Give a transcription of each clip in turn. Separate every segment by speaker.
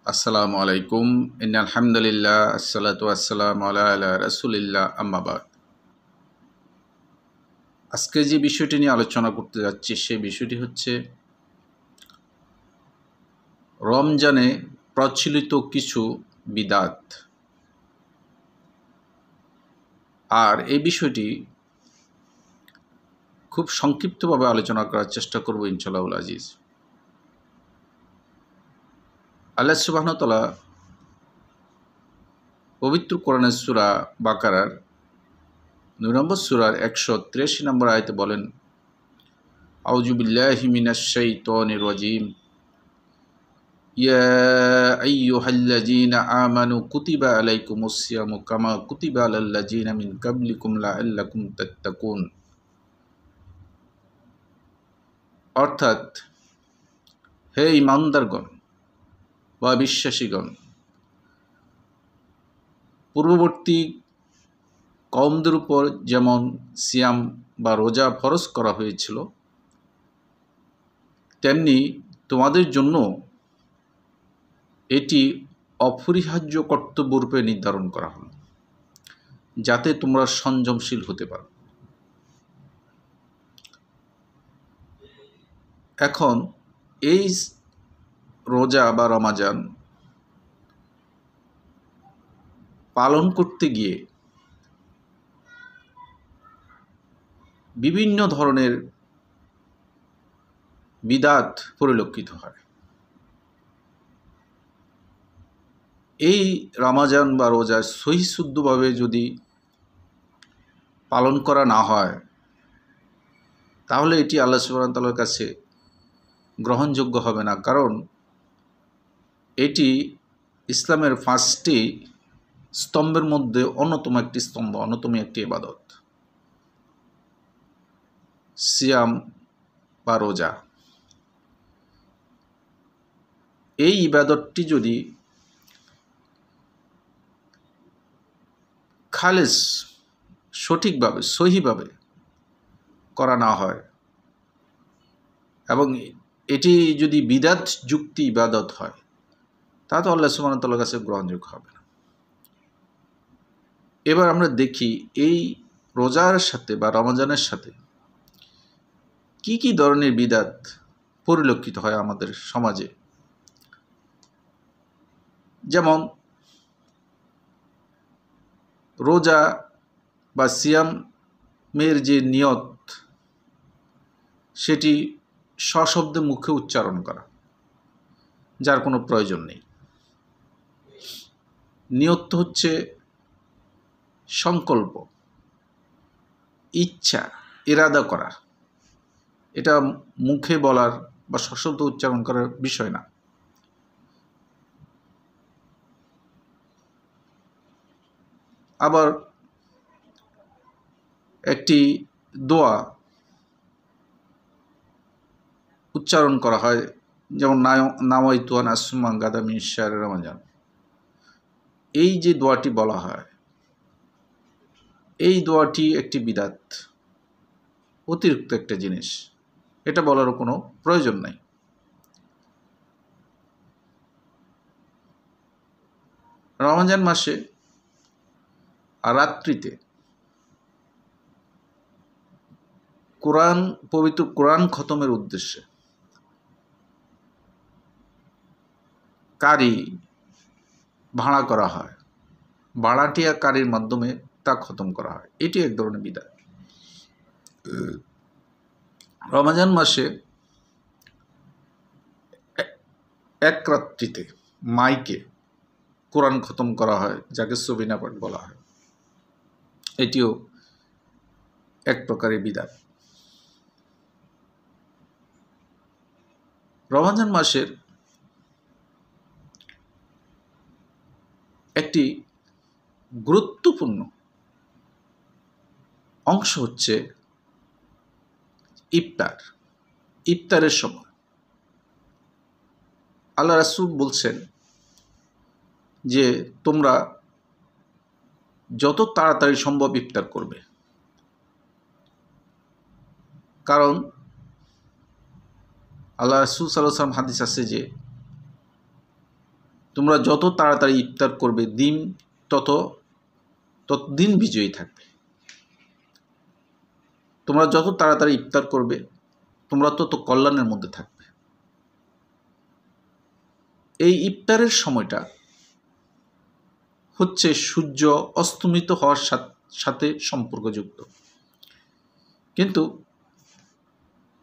Speaker 1: আসসালামু আলাইকুম ইন্নাল হামদুলিল্লাহ আসসালাতু ওয়াসসালামু আলা রাসূলিল্লাহ আম্মা বাদ। আজকে যে বিষয়টি নিয়ে আলোচনা করতে যাচ্ছি সেই বিষয়টি হচ্ছে রমজানে প্রচলিত কিছু বিদাত। আর এই বিষয়টি খুব সংক্ষিপ্তভাবে আলোচনা করার চেষ্টা করব ইনশাআল্লাহুল আজিজ। আল্লাহ সুবহানাহু ওয়া তাআলা পবিত্র কোরআনের সূরা বাকারার 9 নম্বর সূরার 183 নম্বর আয়াতে বলেন, আউযু বিল্লাহি মিনাশ শাইতানির রাজীম, ইয়া আইয়ুহাল্লাযীনা আমানু কুতিবা আলাইকুমুস সিয়ামু কামা কুতিবা আলাল্লাযীনা মিন ক্বাবলিকুম লাআল্লাকুম তাত্তাকুন। অর্থাৎ, হে ঈমানদারগণ বা বিশ্বাসীগণ, পূর্ববর্তী কওমদের উপর যেমন সিয়াম বা রোজা ফরজ করা হয়েছিল, তেমনি তোমাদের জন্য এটি অপরিহার্য কর্তব্যরূপে নির্ধারণ করা হলো, যাতে তোমরা সংযমশীল হতে পারো। এখন এই রোজা বা রমাজান পালন করতে গিয়ে বিভিন্ন ধরনের বিদাত পরিলক্ষিত হয়। এই রমাজান বা রোজা সহি শুদ্ধভাবে যদি পালন করা না হয়, তাহলে এটি আল্লাহ সুবহানাহু ওয়া তাআলার কাছে গ্রহণযোগ্য হবে না। কারণ এটি ইসলামের 5টি স্তম্ভের মধ্যে অন্যতম একটি স্তম্ভ, অন্যতম একটি ইবাদত, সিয়াম বা রোজা। এই ইবাদতটি যদি খালেস সঠিকভাবে সহিভাবে করা না হয় এবং এটি যদি বিদাত যুক্তি ইবাদত হয়, তা তো আল্লাহ সুবহানাহু ওয়া তাআলার কাছে গ্রহণযোগ্য হবে না। এবার আমরা দেখি এই রোজার সাথে বা রমজানের সাথে কি কি ধরনের বিদাত পরিলক্ষিত হয় আমাদের সমাজে। যেমন রোজা বা সিয়ামের যে নিয়ত, সেটি সশব্দে মুখে উচ্চারণ করা, যার কোনো প্রয়োজন নেই। নিয়ত হচ্ছে সংকল্প, ইচ্ছা, ইরাদা করা। এটা মুখে বলার বা সশব্দ উচ্চারণ করার বিষয় না। আবার একটি দোয়া উচ্চারণ করা হয়, যেমন নাওয়াইতু আন আসমা গাদা মিন শাহরি রমাজান। এই যে দোয়াটি বলা হয়, এই দোয়াটি একটি বিদাত, অতিরিক্ত একটা জিনিস। এটা বলারও কোনো প্রয়োজন নাই। রমজান মাসে রাত্রিতে পবিত্র কোরআন খতমের উদ্দেশ্যে কারি ভাড়া করা হয়, ভাড়াটিয়া কারির মাধ্যমে তা খতম করা হয়। এটি এক ধরনের বিদাত। রমজান মাসে এক রাত্রিতে মাইকে কোরআন খতম করা হয়, যাকে সবিনা পাঠ বলা হয়। এটিও এক প্রকারের বিদাত। রমজান মাসের একটি গুরুত্বপূর্ণ অংশ হচ্ছে ইফতার। ইফতারের সময় আল্লাহ রাসূল বলছেন যে তোমরা যত তাড়াতাড়ি সম্ভব ইফতার করবে, কারণ আল্লাহ রাসূল সাল্লাল্লাহু আলাইহি ওয়াসাল্লাম হাদিস আছে যে তোমরা যত তাড়াতাড়ি ইফতার করবে দিন ততদিন বিজয়ী থাকবে। তোমরা যত তাড়াতাড়ি ইফতার করবে তোমরা তত কল্যাণের মধ্যে থাকবে। এই ইফতারের সময়টা হচ্ছে সূর্য অস্তমিত হওয়ার সাথে সম্পর্কযুক্ত। কিন্তু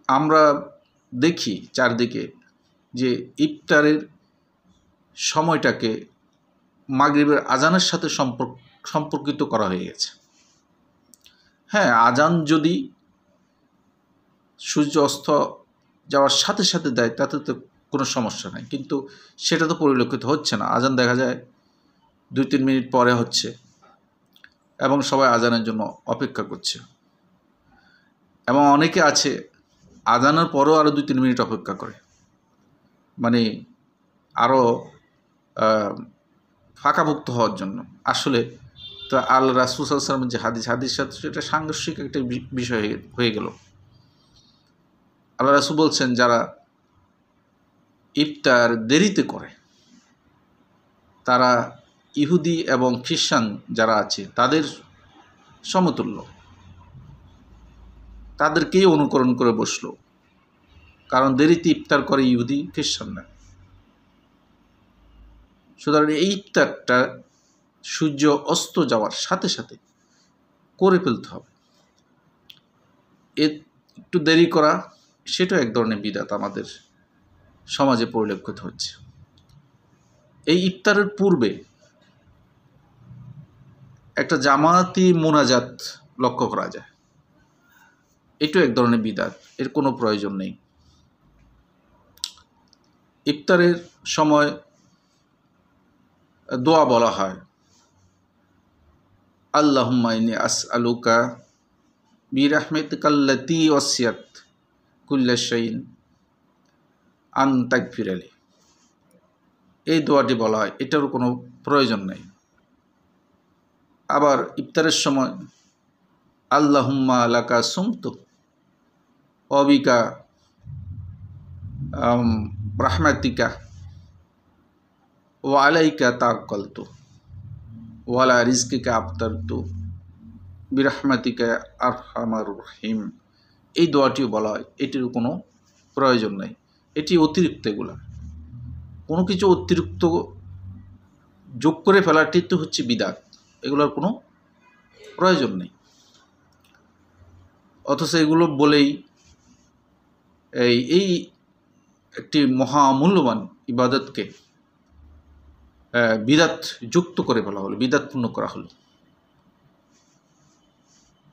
Speaker 1: আমরা দেখি চারদিকে যে ইফতারের সময়টাকে মাগরিবের আজানের সাথে সম্পর্কিত করা হয়ে গেছে। হ্যাঁ, আজান যদি সূর্য অস্ত যাওয়ার সাথে সাথে দেয় তাতে তো কোনো সমস্যা নাই, কিন্তু সেটা তো পরিলক্ষিত হচ্ছে না। আজান দেখা যায় 2-3 মিনিট পরে হচ্ছে এবং সবাই আজানের জন্য অপেক্ষা করছে, এবং অনেকে আছে আজানের পরেও আরও 2-3 মিনিট অপেক্ষা করে, মানে আরও ফাঁকাভুক্ত হওয়ার জন্য। আসলে তো আল্লাহ রাসূল সাল্লাল্লাহু আলাইহি ওয়াসাল্লামের যে হাদিস সাথে সেটা সাংঘর্ষিক একটা বিষয় হয়ে গেল। আল্লাহ রাসূল বলছেন যারা ইফতার দেরিতে করে তারা ইহুদি এবং খ্রিস্টান যারা আছে তাদের সমতুল্য, তাদেরকেই অনুকরণ করে বসলো, কারণ দেরিতে ইফতার করে ইহুদি খ্রিস্টানরা। সুতরাং এই ইফতারটা সূর্য অস্ত যাওয়ার সাথে সাথে করে ফেলতে হবে। একটু দেরি করা সেটাও এক ধরনের বিদআত আমাদের সমাজে পরিলক্ষিত হচ্ছে। এই ইফতারের পূর্বে একটা জামাতি মোনাজাত লক্ষ্য করা যায়, এটাও এক ধরনের বিদআত, এর কোনো প্রয়োজন নেই। ইফতারের সময় দোয়া বলা হয়, আল্লাহুম্মা ইন্নী আসআলুকা বিরাহমাতিকাল্লাতী ওয়াসিআত কুল্লা শাইইন আন তাগফিরালি। এই দোয়াটি বলা হয়, এটারও কোনো প্রয়োজন নেই। আবার ইফতারের সময় আল্লাহুম্মা লাকা সুমতু ওয়া বিকা রাহমাতিকা ওয়া আলাইকা তাওয়াক্কালতু ওয়া আলা রিজকিকা আফতারতু বিরাহমাতিকা আরহামার রহিম। এই দোয়াটিও বলা হয়, এটির কোনো প্রয়োজন নাই। এটি অতিরিক্ত, এগুলা কোনো কিছু অতিরিক্ত যোগ করে ফেলাটি তো হচ্ছে বিদআত, এগুলোর কোনো প্রয়োজন নেই। অথচ এগুলো বলেই এই একটি মহামূল্যবান ইবাদতকে বিদআত যুক্ত করে ফেলা হলো, বিদআতপূর্ণ করা হলো।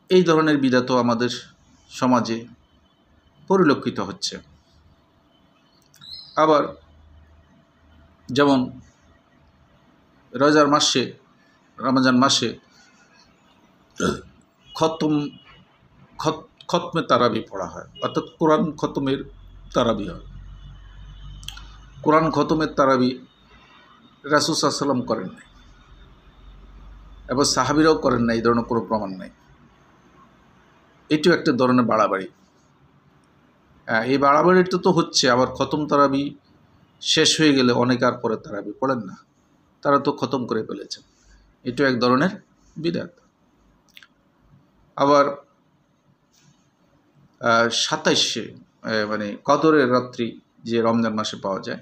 Speaker 1: এই ধরনের বিদআতও আমাদের সমাজে পরিলক্ষিত হচ্ছে। আবার যেমন রমজান মাসে খতমে তারাবি পড়া হয়, অর্থাৎ কোরআন খতমের তারাবি হয়। কোরআন খতমের তারাবি রাসূল সাল্লাল্লাহু আলাইহি ওয়াসাল্লাম করেন নাই এবং সাহাবীরাও করেন নাই, এই ধরনের কোনো প্রমাণ নাই। এটিও একটা ধরনের বাড়াবাড়ি। এই বাড়াবাড়িটা তো হচ্ছে, আবার খতম তারাবি শেষ হয়ে গেলে অনেকে আর পরে তারাবি পড়েন না, তারা তো খতম করে ফেলেছেন, এটাও এক ধরনের বিদআত। আবার 27 মানে কদরের রাত্রি যে রমজান মাসে পাওয়া যায়,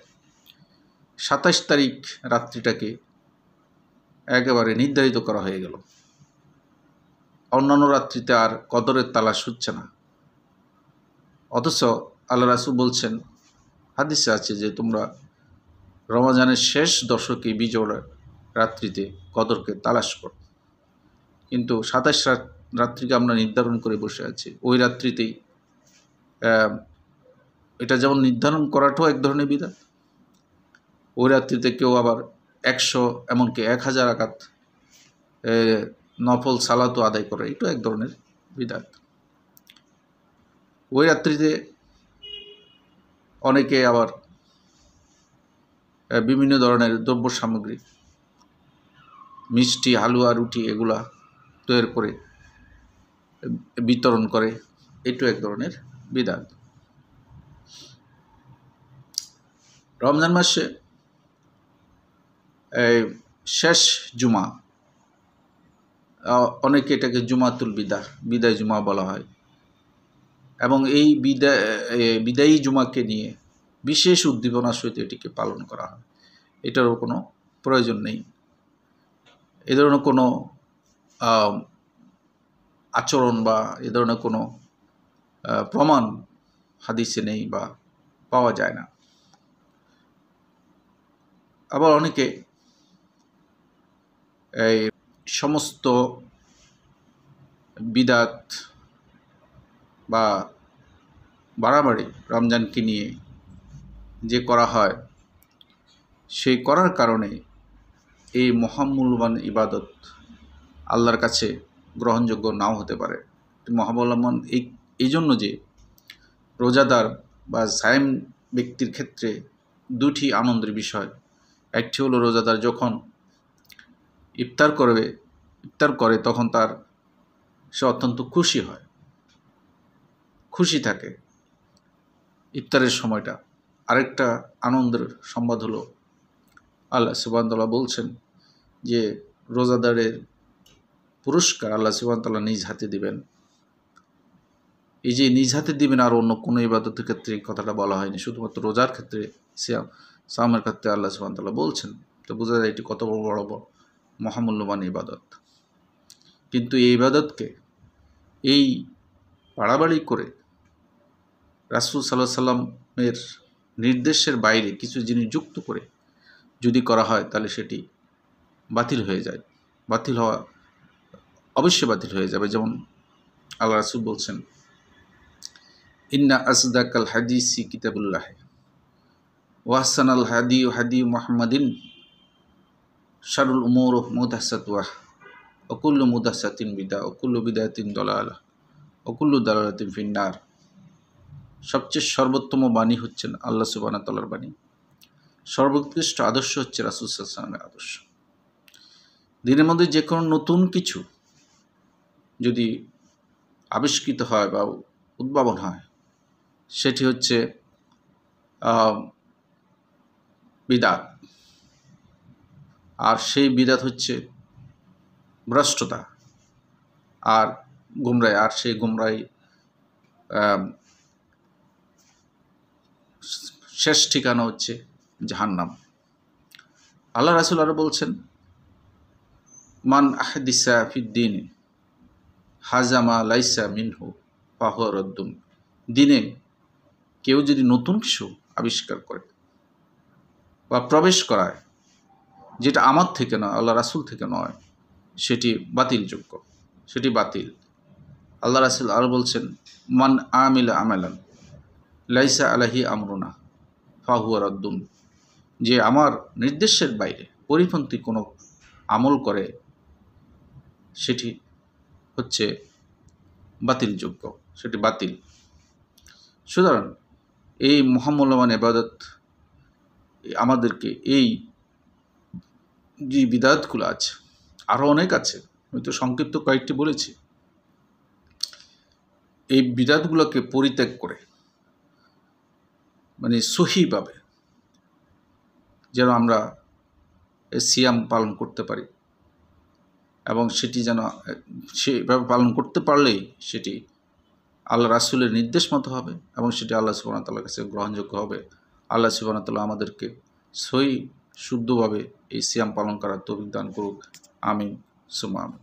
Speaker 1: 27 তারিখ রাত্রিটাকে একেবারে নির্ধারিত করা হয়ে গেল। অন্যান্য রাত্রিতে আর কদরের তালাশ হচ্ছে না। অথচ আল্লাহ রাসূল বলছেন, হাদিসে আছে যে তোমরা রমজানের শেষ দশকে বিজয় রাত্রিতে কদরকে তালাশ করো। কিন্তু 27 রাত্রিকে আমরা নির্ধারণ করে বসে আছি, ওই রাত্রিতেই এটা যেমন নির্ধারণ করাটাও এক ধরনের বিদআত, ওই রাত্রিতে কেউ আবার 100 এমনকি 1000 রাকাত নফল সালাতও আদায় করে, এটাও এক ধরনের বিদআত। ওই রাত্রিতে অনেকে আবার বিভিন্ন ধরনের দ্রব্য সামগ্রী, মিষ্টি, হালুয়া, রুটি এগুলা তৈরি করে বিতরণ করে, এটাও এক ধরনের বিদআত। রমজান মাসে এই শেষ জুমা, অনেকে এটাকে জুমাতুল বিদায় জুমা বলা হয়, এবং এই বিদায়ী জুমাকে নিয়ে বিশেষ উদ্দীপনার সহিত এটিকে পালন করা হয়। এটারও কোনো প্রয়োজন নেই, এ ধরনের কোনো আচরণ বা এ ধরনের কোনো প্রমাণ হাদিসে নেই বা পাওয়া যায় না। আবার অনেকে এই সমস্ত বিদাত বা বাড়াবাড়ি রমজানকে নিয়ে যে করা হয়, সেই করার কারণে এই মহামূল্যবান ইবাদত আল্লাহর কাছে গ্রহণযোগ্য নাও হতে পারে। মহামূল্যবান এই জন্য যে রোজাদার বা সায়েম ব্যক্তির ক্ষেত্রে দুটি আনন্দের বিষয়। একটি হলো রোজাদার যখন ইফতার করে তখন সে অত্যন্ত খুশি থাকে ইফতারের সময়টা। আরেকটা আনন্দের সংবাদ হলো আল্লাহ সুবহানাহু ওয়া তাআলা বলছেন যে রোজাদারের পুরস্কার আল্লাহ সুবহানাহু ওয়া তাআলা নিজ হাতে দিবেন। এই যে নিজ হাতে দিবেন, আর অন্য কোনো ইবাদতের ক্ষেত্রে এই কথাটা বলা হয়নি, শুধুমাত্র রোজার ক্ষেত্রে সাওমের ক্ষেত্রে আল্লাহ সুবহানাহু ওয়া তাআলা বলছেন। তো বোঝা যায় এটি কত বড় মহামূল্যবান ইবাদত। কিন্তু এই ইবাদতকে এই বাড়াবাড়ি করে রাসূল সাল্লাল্লাহু আলাইহি সাল্লামের নির্দেশের বাইরে কিছু জিনিস যুক্ত করে যদি করা হয়, তাহলে সেটি বাতিল হয়ে যায়। অবশ্যই বাতিল হয়ে যাবে। যেমন আল্লাহ রাসূল বলছেন, ইন্না আসদাকাল হাদিসি কিতাবুল্লাহ ওয়া আহসানাল হাদি মুহাম্মাদিন শাররুল উমুর মুহদাসাতুহা ওয়া কুল্লু মুহদাসাতিন বিদআহ ওয়া কুল্লু বিদআতিন দালালাহ ওয়া কুল্লু দালালাতিন ফিন্নার। সবচেয়ে সর্বোত্তম বাণী হচ্ছেন আল্লাহ সুবহানাহু ওয়া তাআলার বাণী, সর্বোৎকৃষ্ট আদর্শ হচ্ছে রাসূল সাল্লাল্লাহু আলাইহি ওয়াসাল্লামের আদর্শ। দিনের মধ্যে যে কোনো নতুন কিছু যদি আবিষ্কৃত হয় বা উদ্ভাবন হয়, সেটি হচ্ছে বিদআত। আর সেই বিদআত হচ্ছে ভ্রষ্টতা আর গুমরাহি, আর সেই গুমরাহি শেষ ঠিকানা হচ্ছে জাহান্নাম। আল্লাহ রাসূল আরো বলছেন, মান আহদিসা ফিদ্দিন হাজামা লাইসা মিনহু ফাহুয়া রাদ্দুন। দিনে কেউ যদি নতুন কিছু আবিষ্কার করে বা প্রবেশ করায় যেটা আমার থেকে নয়, আল্লাহ রাসূল থেকে নয়, সেটি বাতিলযোগ্য, সেটি বাতিল। আল্লাহ রাসূল আরো বলছেন, মান আমিলা আমালান লাইসা আলাইহি আমরুনা ফাহুয়া রাদ্দুন। যে আমার নির্দেশের বাইরে পরিপন্থী কোনো আমল করে, সেটি হচ্ছে বাতিলযোগ্য, সেটি বাতিল। সুতরাং এই মহামূল্যবান ইবাদত আমাদেরকে এই যে বিদআতগুলো আছে, আরও অনেক আছে, আমি তো সংক্ষিপ্ত কয়েকটি বলেছি, এই বিদআতগুলোকে পরিত্যাগ করে মানে সহিভাবে যেন আমরা সিয়াম পালন করতে পারি, এবং সেটি যেন সেভাবে পালন করতে পারলেই সেটি আল্লাহ রাসূলের নির্দেশ মতো হবে এবং সেটি আল্লাহ সুবহানাহু ওয়া তাআলার কাছে গ্রহণযোগ্য হবে। আল্লাহ সুবহানাহু ওয়া তাআলা আমাদেরকে শুদ্ধভাবে এই সিয়াম পালন করার তৌফিক দান করুক। আমিন সুম্মা আমিন।